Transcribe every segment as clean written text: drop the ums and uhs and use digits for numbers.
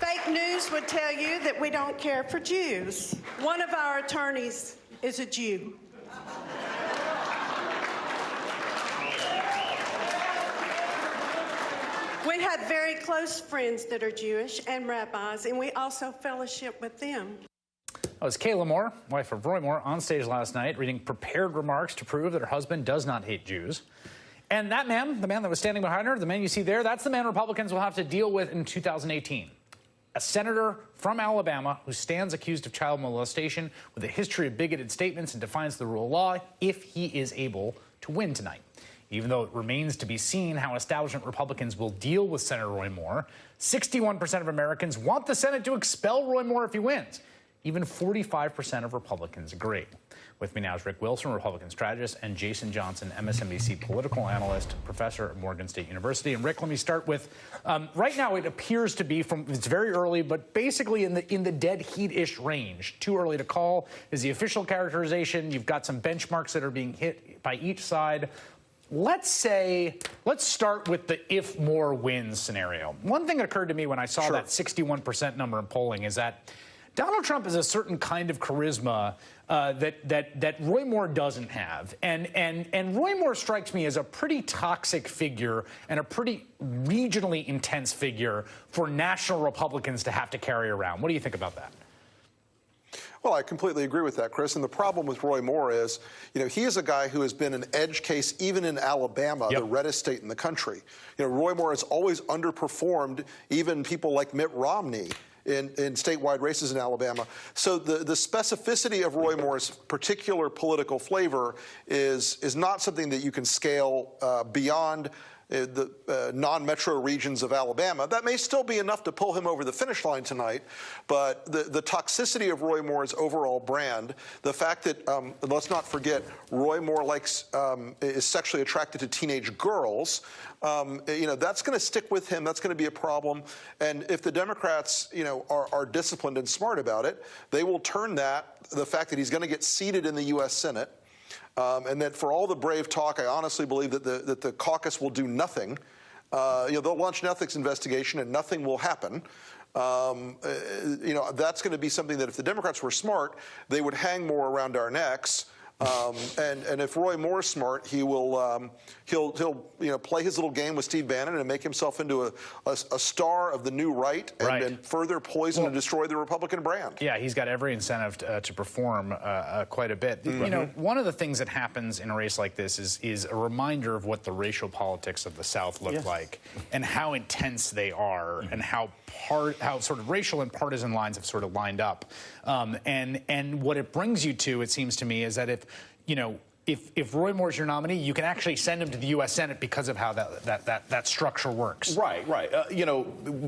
Fake news would tell you that we don't care for Jews. One of our attorneys is a Jew. We have very close friends that are Jewish and rabbis, and we also fellowship with them. That was Kayla Moore, wife of Roy Moore, on stage last night reading prepared remarks to prove that her husband does not hate Jews. And that man, the man that was standing behind her, the man you see there, that's the man Republicans will have to deal with in 2018. A senator from Alabama who stands accused of child molestation with a history of bigoted statements and defies the rule of law if he is able to win tonight. Even though it remains to be seen how establishment Republicans will deal with Senator Roy Moore, 61% of Americans want the Senate to expel Roy Moore if he wins. Even 45% of Republicans agree. With me now is Rick Wilson, Republican strategist, and Jason Johnson, MSNBC political analyst, professor at Morgan State University. And Rick, let me start with, right now it appears to be it's very early, but basically in the dead heat-ish range. Too early to call is the official characterization. You've got some benchmarks that are being hit by each side. Let's start with the if Moore wins scenario. One thing that occurred to me when I saw that 61% number in polling is that Donald Trump has a certain kind of charisma that Roy Moore doesn't have. And Roy Moore strikes me as a pretty toxic figure and a pretty regionally intense figure for national Republicans to have to carry around. What do you think about that? Well, I completely agree with that, Chris. And the problem with Roy Moore is, he is a guy who has been an edge case even in Alabama, the reddest state in the country. Roy Moore has always underperformed even people like Mitt Romney in statewide races in Alabama. So the specificity of Roy Moore's particular political flavor is not something that you can scale beyond the non-metro regions of Alabama. That may still be enough to pull him over the finish line tonight, but the toxicity of Roy Moore's overall brand, the fact that, let's not forget, Roy Moore is sexually attracted to teenage girls, that's going to stick with him. That's going to be a problem. And if the Democrats, are disciplined and smart about it, they will turn the fact that he's going to get seated in the U.S. Senate, and that for all the brave talk, I honestly believe that the caucus will do nothing. They'll launch an ethics investigation and nothing will happen. That's going to be something that if the Democrats were smart, they would hang more around our necks. And if Roy Moore's smart, he will he'll play his little game with Steve Bannon and make himself into a star of the new right and further poison and destroy the Republican brand. Yeah, he's got every incentive to perform quite a bit. One of the things that happens in a race like this is a reminder of what the racial politics of the South look like and how intense they are and how sort of racial and partisan lines have sort of lined up. And what it brings you to, it seems to me, is that if Roy Moore's your nominee, you can actually send him to the U.S. Senate because of how that structure works. Right.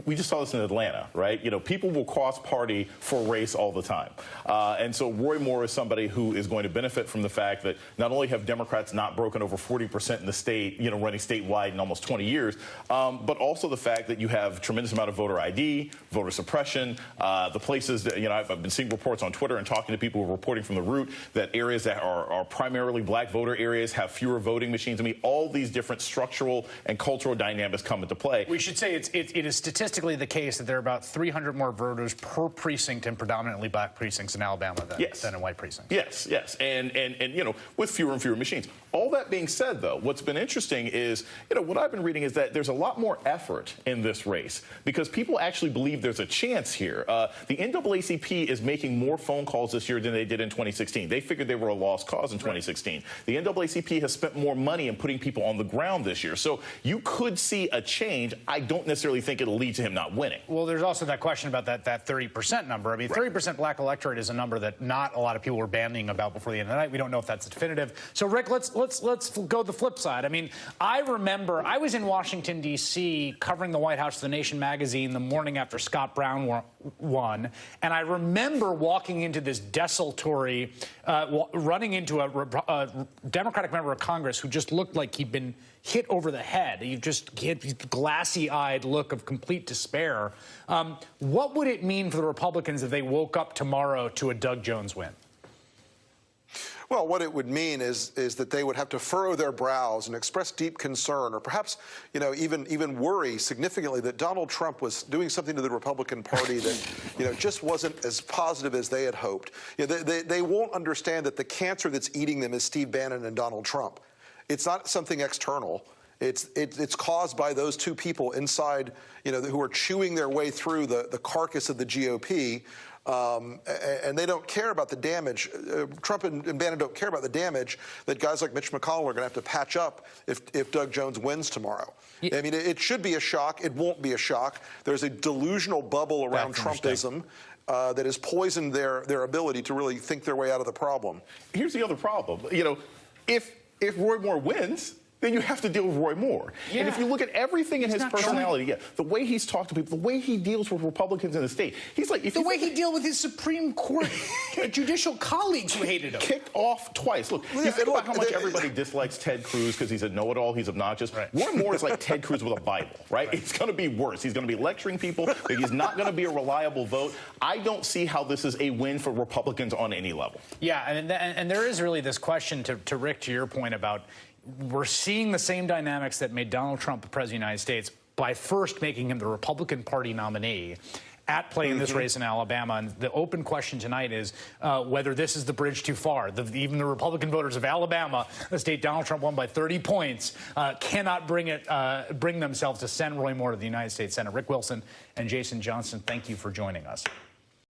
We just saw this in Atlanta, right? People will cross-party for race all the time. And so Roy Moore is somebody who is going to benefit from the fact that not only have Democrats not broken over 40% in the state, running statewide in almost 20 years, but also the fact that you have a tremendous amount of voter ID, voter suppression, the places that, I've been seeing reports on Twitter and talking to people who are reporting from the root that areas that are primarily black voter areas have fewer voting machines. I mean, all these different structural and cultural dynamics come into play. We should say it is statistically the case that there are about 300 more voters per precinct in predominantly black precincts in Alabama than in white precincts. Yes. And with fewer and fewer machines. All that being said, though, what's been interesting is, what I've been reading is that there's a lot more effort in this race because people actually believe there's a chance here. The NAACP is making more phone calls this year than they did in 2016. They figured they were a lost cause in 2016. The NAACP has spent more money in putting people on the ground this year. So you could see a change. I don't necessarily think it'll lead to him not winning. Well, there's also that question about that 30% number. I mean, 30% black electorate is a number that not a lot of people were bandying about before the end of the night. We don't know if that's definitive. So, Rick, let's go the flip side. I mean, I remember I was in Washington, D.C. covering the White House for The Nation magazine the morning after Scott Brown won. And I remember walking into this desultory, running into a Democratic member of Congress who just looked like he'd been hit over the head. He had this glassy-eyed look of complete despair. What would it mean for the Republicans if they woke up tomorrow to a Doug Jones win? Well, what it would mean is that they would have to furrow their brows and express deep concern, or perhaps, even worry significantly that Donald Trump was doing something to the Republican Party that, just wasn't as positive as they had hoped. They won't understand that the cancer that's eating them is Steve Bannon and Donald Trump. It's not something external. It's caused by those two people inside, who are chewing their way through the carcass of the GOP. And they don't care about the damage. Trump and Bannon don't care about the damage that guys like Mitch McConnell are going to have to patch up if Doug Jones wins tomorrow. Yeah. I mean, it should be a shock. It won't be a shock. There's a delusional bubble around Trumpism that has poisoned their ability to really think their way out of the problem. Here's the other problem. If Roy Moore wins, then you have to deal with Roy Moore. Yeah. And if you look at everything in his personality, the way he's talked to people, the way he deals with Republicans in the state, he's like... The way he deals with his Supreme Court judicial colleagues who hated him. Kicked off twice. Look, you think about how much everybody dislikes Ted Cruz because he's a know-it-all, he's obnoxious. Right. Roy Moore is like Ted Cruz with a Bible, right? It's going to be worse. He's going to be lecturing people, but he's not going to be a reliable vote. I don't see how this is a win for Republicans on any level. Yeah, and there is really this question, to Rick, to your point about... We're seeing the same dynamics that made Donald Trump president of the United States by first making him the Republican Party nominee at play in this race in Alabama. And the open question tonight is whether this is the bridge too far. Even the Republican voters of Alabama, the state Donald Trump won by 30 points, cannot bring themselves to send Roy Moore to the United States Senate. Rick Wilson and Jason Johnson, thank you for joining us.